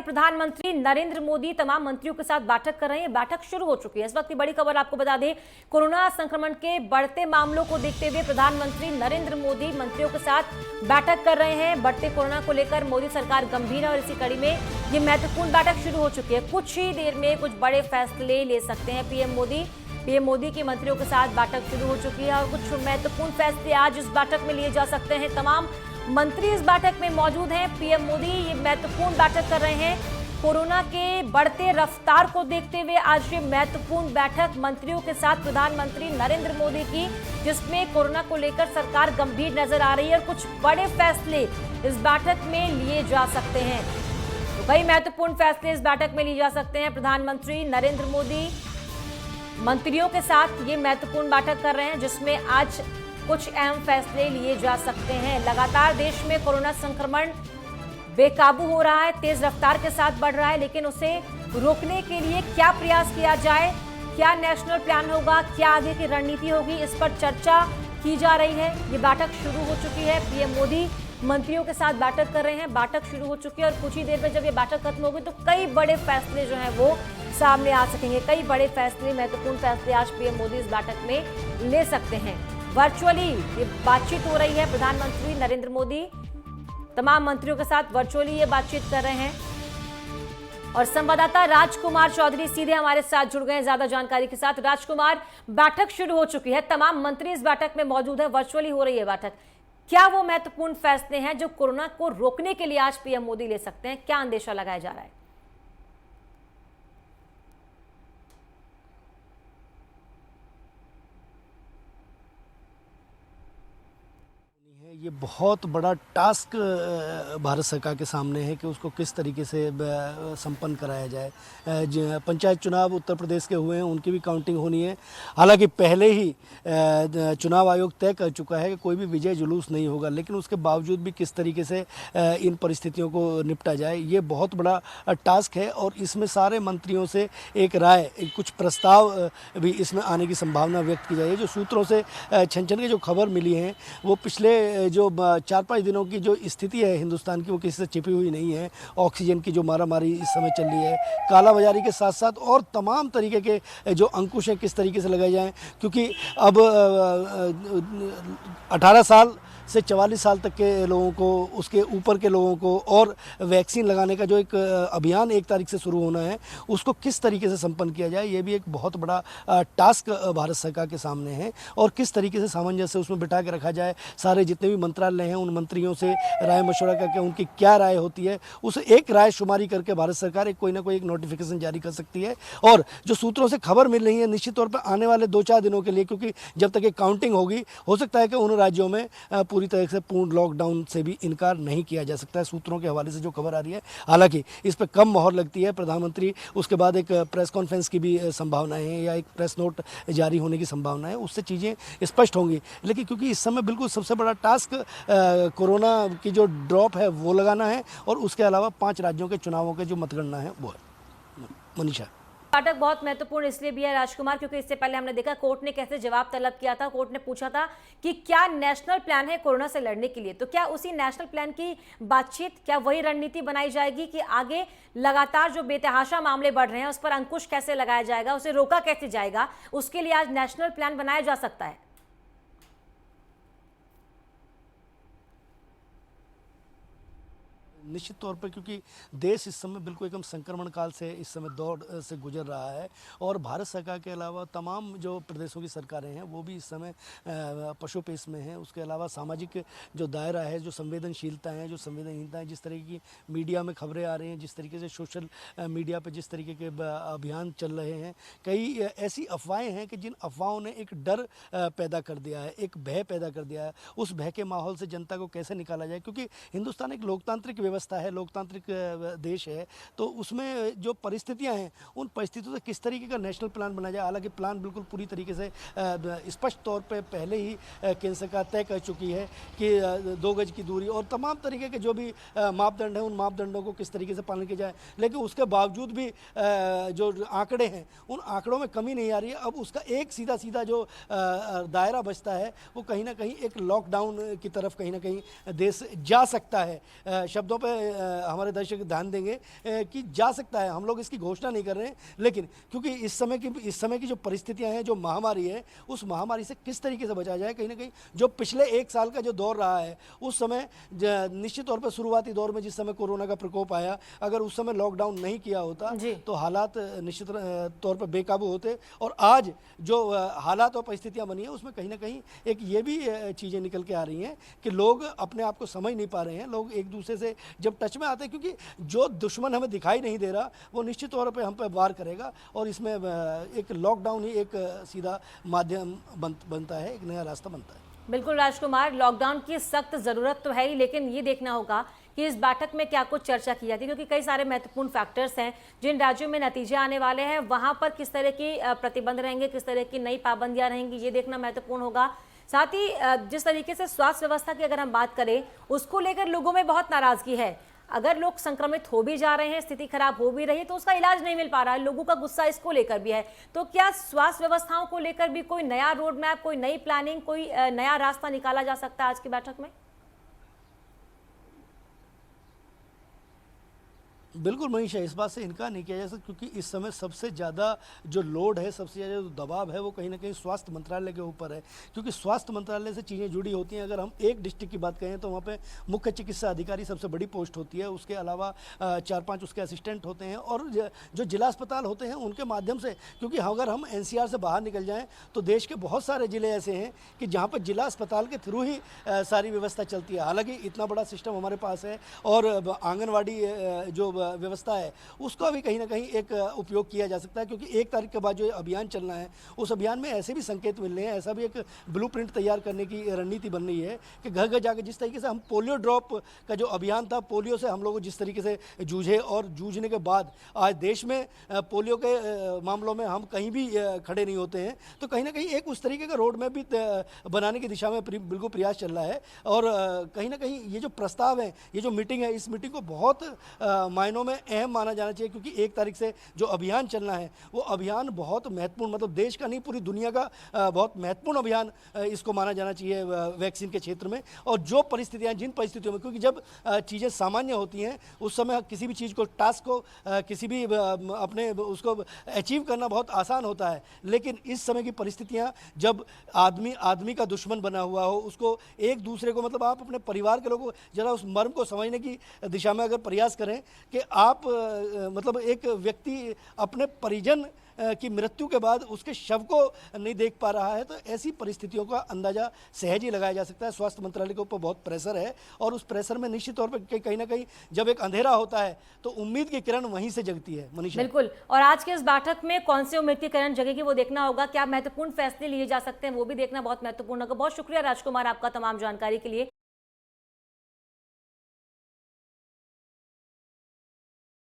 प्रधानमंत्री नरेंद्र मोदी तमाम मंत्रियों के साथ बैठक कर रहे हैं। बैठक शुरू हो चुकी है। इस वक्त की बड़ी खबर आपको बता दें, कोरोना संक्रमण के बढ़ते मामलों को देखते हुए प्रधानमंत्री नरेंद्र मोदी मंत्रियों के साथ बैठक कर रहे हैं। बढ़ते कोरोना को लेकर मोदी सरकार गंभीर है और इसी कड़ी में ये महत्वपूर्ण बैठक शुरू हो चुकी है। कुछ ही देर में कुछ बड़े फैसले ले सकते हैं पीएम मोदी की मंत्रियों के साथ बैठक शुरू हो चुकी है और कुछ महत्वपूर्ण फैसले आज इस बैठक में लिए जा सकते हैं। तमाम मंत्री इस बैठक में मौजूद हैं। पीएम मोदी ये महत्वपूर्ण बैठक कर रहे हैं। कोरोना के बढ़ते रफ्तार को देखते हुए आज ये महत्वपूर्ण बैठक मंत्रियों के साथ प्रधानमंत्री नरेंद्र मोदी की, जिसमें कोरोना को लेकर सरकार गंभीर नजर आ रही है और कुछ बड़े फैसले इस बैठक में लिए जा सकते हैं। तो कई महत्वपूर्ण फैसले इस बैठक में लिए जा सकते हैं। प्रधानमंत्री नरेंद्र मोदी मंत्रियों के साथ ये महत्वपूर्ण बैठक कर रहे हैं, जिसमें आज कुछ अहम फैसले लिए जा सकते हैं। लगातार देश में कोरोना संक्रमण बेकाबू हो रहा है, तेज रफ्तार के साथ बढ़ रहा है, लेकिन उसे रोकने के लिए क्या प्रयास किया जाए, क्या नेशनल प्लान होगा, क्या आगे की रणनीति होगी, इस पर चर्चा की जा रही है। ये बैठक शुरू हो चुकी है। पीएम मोदी मंत्रियों के साथ बैठक कर रहे हैं। बैठक शुरू हो चुकी है और कुछ ही देर में जब ये बैठक खत्म होगी तो कई बड़े फैसले जो हैं वो सामने आ सकेंगे। कई बड़े फैसले, महत्वपूर्ण फैसले आज पीएम मोदी इस बैठक में ले सकते हैं। वर्चुअली ये बातचीत हो रही है। प्रधानमंत्री नरेंद्र मोदी तमाम मंत्रियों के साथ वर्चुअली ये बातचीत कर रहे हैं और संवाददाता राजकुमार चौधरी सीधे हमारे साथ जुड़ गए हैं ज्यादा जानकारी के साथ। राजकुमार, बैठक शुरू हो चुकी है, तमाम मंत्री इस बैठक में मौजूद है, वर्चुअली हो रही है बैठक। क्या वो महत्वपूर्ण फैसले हैं जो कोरोना को रोकने के लिए आज पीएम मोदी ले सकते हैं? क्या अंदेशा लगाया जा रहा है? ये बहुत बड़ा टास्क भारत सरकार के सामने है कि उसको किस तरीके से संपन्न कराया जाए। पंचायत चुनाव उत्तर प्रदेश के हुए हैं, उनकी भी काउंटिंग होनी है। हालांकि पहले ही चुनाव आयोग तय कर चुका है कि कोई भी विजय जुलूस नहीं होगा, लेकिन उसके बावजूद भी किस तरीके से इन परिस्थितियों को निपटा जाए, ये बहुत बड़ा टास्क है और इसमें सारे मंत्रियों से एक राय, कुछ प्रस्ताव भी इसमें आने की संभावना व्यक्त की जाए। जो सूत्रों से छन छन के जो खबर मिली है वो पिछले जो 4-5 दिनों की जो स्थिति है हिंदुस्तान की, वो किसी से छिपी हुई नहीं है। ऑक्सीजन की जो मारामारी इस समय चल रही है, कालाबाजारी के साथ साथ और तमाम तरीके के जो अंकुश हैं किस तरीके से लगाए जाएं, क्योंकि अब 18 साल से 44 साल तक के लोगों को, उसके ऊपर के लोगों को और वैक्सीन लगाने का जो एक अभियान 1 तारीख से शुरू होना है, उसको किस तरीके से संपन्न किया जाए, ये भी एक बहुत बड़ा टास्क भारत सरकार के सामने है। और किस तरीके से सामंजस्य उसमें बिठा के रखा जाए, सारे जितने भी मंत्रालय हैं उन मंत्रियों से राय मशवरा करके उनकी क्या राय होती है, उस एक राय शुमारी करके भारत सरकार एक कोई ना कोई एक नोटिफिकेशन जारी कर सकती है। और जो सूत्रों से खबर मिल रही है, निश्चित तौर पर आने वाले 2-4 दिनों के लिए, क्योंकि जब तक एक काउंटिंग होगी, हो सकता है कि उन राज्यों में पूरी तरह से पूर्ण लॉकडाउन से भी इनकार नहीं किया जा सकता है, सूत्रों के हवाले से जो खबर आ रही है। हालांकि इस पर कम मोहर लगती है। प्रधानमंत्री उसके बाद एक प्रेस कॉन्फ्रेंस की भी संभावनाएं हैं या एक प्रेस नोट जारी होने की संभावना है, उससे चीज़ें स्पष्ट होंगी। लेकिन क्योंकि इस समय बिल्कुल सबसे बड़ा टास्क कोरोना की जो ड्रॉप है वो लगाना है और उसके अलावा 5 राज्यों के चुनावों के जो मतगणना है वो है। मनीषा, बैठक बहुत महत्वपूर्ण इसलिए भी है राजकुमार, क्योंकि इससे पहले हमने देखा कोर्ट ने कैसे जवाब तलब किया था। कोर्ट ने पूछा था कि क्या नेशनल प्लान है कोरोना से लड़ने के लिए, तो क्या उसी नेशनल प्लान की बातचीत, क्या वही रणनीति बनाई जाएगी कि आगे लगातार जो बेतहाशा मामले बढ़ रहे हैं उस पर अंकुश कैसे लगाया जाएगा, उसे रोका कैसे जाएगा, उसके लिए आज नेशनल प्लान बनाया जा सकता है? निश्चित तौर पर, क्योंकि देश इस समय बिल्कुल एकदम संक्रमण काल से इस समय दौर से गुजर रहा है और भारत सरकार के अलावा तमाम जो प्रदेशों की सरकारें हैं वो भी इस समय पशुपेश में हैं। उसके अलावा सामाजिक जो दायरा है, जो संवेदनशीलता है, जो संवेदनहीनता है, जिस तरीके की मीडिया में खबरें आ रही हैं, जिस तरीके से सोशल मीडिया पर जिस तरीके के अभियान चल रहे हैं, कई ऐसी अफवाहें हैं कि जिन अफवाहों ने एक डर पैदा कर दिया है, एक भय पैदा कर दिया है। उस भय के माहौल से जनता को कैसे निकाला जाए, क्योंकि हिंदुस्तान एक लोकतांत्रिक व्यवस्था है, लोकतांत्रिक देश है, तो उसमें जो परिस्थितियां हैं उन परिस्थितियों से किस तरीके का नेशनल प्लान बनाया जाए। हालांकि प्लान बिल्कुल पूरी तरीके से स्पष्ट तौर पे पहले ही केंद्र सरकार तय कर चुकी है कि 2 गज की दूरी और तमाम तरीके के जो भी मापदंड हैं उन मापदंडों को किस तरीके से पालन किया जाए। लेकिन उसके बावजूद भी जो आंकड़े हैं उन आंकड़ों में कमी नहीं आ रही है। अब उसका एक सीधा सीधा जो दायरा बचता है वो कहीं ना कहीं एक लॉकडाउन की तरफ कहीं ना कहीं देश जा सकता है। शब्दों पे पे हमारे दर्शक ध्यान देंगे कि जा सकता है, हम लोग इसकी घोषणा नहीं कर रहे हैं, लेकिन क्योंकि इस समय की जो परिस्थितियां हैं, जो महामारी है, उस महामारी से किस तरीके से बचा जाए, कहीं ना कहीं जो पिछले एक साल का जो दौर रहा है, उस समय निश्चित तौर पर शुरुआती दौर में जिस समय कोरोना का प्रकोप आया, अगर उस समय लॉकडाउन नहीं किया होता तो हालात निश्चित तौर पर बेकाबू होते। और आज जो हालात और परिस्थितियां बनी है, उसमें कहीं ना कहीं एक ये भी चीज़ें निकल के आ रही हैं कि लोग अपने आप को समझ नहीं पा रहे हैं, लोग एक दूसरे से जब टच में आते हैं, क्योंकि जो दुश्मन हमें दिखाई नहीं दे रहा वो निश्चित तौर पर हम पर वार करेगा, और इसमें एक लॉकडाउन ही एक सीधा माध्यम बनता है, एक नया रास्ता बनता है। बिल्कुल राजकुमार, लॉकडाउन की सख्त जरूरत तो है ही, लेकिन ये देखना होगा कि इस बैठक में क्या कुछ चर्चा की जाती है, क्योंकि कई सारे महत्वपूर्ण फैक्टर्स हैं। जिन राज्यों में नतीजे आने वाले हैं वहां पर किस तरह की प्रतिबंध रहेंगे, किस तरह की नई पाबंदियां रहेंगी, ये देखना महत्वपूर्ण होगा। साथ ही जिस तरीके से स्वास्थ्य व्यवस्था की अगर हम बात करें, उसको लेकर लोगों में बहुत नाराजगी है। अगर लोग संक्रमित हो भी जा रहे हैं, स्थिति खराब हो भी रही है, तो उसका इलाज नहीं मिल पा रहा है, लोगों का गुस्सा इसको लेकर भी है। तो क्या स्वास्थ्य व्यवस्थाओं को लेकर भी कोई नया रोड मैप, कोई नई प्लानिंग, कोई नया रास्ता निकाला जा सकता है आज की बैठक में? बिल्कुल मनीषा, इस बात से इनकार नहीं किया जा सकता, क्योंकि इस समय सबसे ज़्यादा जो लोड है, सबसे ज़्यादा जो दबाव है, वो कहीं ना कहीं स्वास्थ्य मंत्रालय के ऊपर है, क्योंकि स्वास्थ्य मंत्रालय से चीज़ें जुड़ी होती हैं। अगर हम एक डिस्ट्रिक्ट की बात करें तो वहाँ पे मुख्य चिकित्सा अधिकारी सबसे बड़ी पोस्ट होती है, उसके अलावा 4-5 उसके असिस्टेंट होते हैं, और जो जिला अस्पताल होते हैं उनके माध्यम से, क्योंकि अगर हम NCR से बाहर निकल जाएँ तो देश के बहुत सारे ज़िले ऐसे हैं कि जहाँ पर जिला अस्पताल के थ्रू ही सारी व्यवस्था चलती है। हालाँकि इतना बड़ा सिस्टम हमारे पास है, और आंगनवाड़ी जो व्यवस्था है उसका भी कहीं ना कहीं एक उपयोग किया जा सकता है, क्योंकि 1 तारीख के बाद जो अभियान चलना है, उस अभियान में ऐसे भी संकेत मिल रहे हैं, ऐसा भी एक ब्लूप्रिंट तैयार करने की रणनीति बन रही है कि घर घर जाकर जिस तरीके से हम पोलियो ड्रॉप का जो अभियान था, पोलियो से हम लोग जिस तरीके से जूझे, और जूझने के बाद आज देश में पोलियो के मामलों में हम कहीं भी खड़े नहीं होते हैं, तो कहीं ना कहीं एक उस तरीके का रोड मैप भी बनाने की दिशा में बिल्कुल प्रयास चल रहा है। और कहीं ना कहीं ये जो प्रस्ताव है, ये जो मीटिंग है, इस मीटिंग को बहुत मायनों में अहम माना जाना चाहिए, क्योंकि 1 तारीख से जो अभियान चलना है वो अभियान बहुत महत्वपूर्ण, मतलब देश का नहीं पूरी दुनिया का बहुत महत्वपूर्ण अभियान इसको माना जाना चाहिए वैक्सीन के क्षेत्र में। और जो परिस्थितियां, जिन परिस्थितियों में, क्योंकि जब चीज़ें सामान्य होती हैं उस समय किसी भी चीज़ को, टास्क को, किसी भी अपने उसको अचीव करना बहुत आसान होता है, लेकिन इस समय की परिस्थितियाँ जब आदमी का दुश्मन बना हुआ हो, उसको एक दूसरे को, मतलब आप अपने परिवार के लोगों को जरा उस मर्म को समझने की दिशा में अगर प्रयास करें कि आप मतलब एक व्यक्ति अपने परिजन की मृत्यु के बाद उसके शव को नहीं देख पा रहा है, तो ऐसी परिस्थितियों का अंदाजा सहज ही लगाया जा सकता है। स्वास्थ्य मंत्रालय के ऊपर बहुत प्रेशर है, और उस प्रेशर में निश्चित तौर पर कहीं ना कहीं जब एक अंधेरा होता है तो उम्मीद की किरण वहीं से जगती है। मनीषा, बिल्कुल, और आज के इस बैठक में कौन से उम्मीद की किरण जगेगी वो देखना होगा, क्या महत्वपूर्ण फैसले लिए जा सकते हैं वो भी देखना बहुत महत्वपूर्ण होगा। बहुत शुक्रिया राजकुमार आपका तमाम जानकारी के लिए।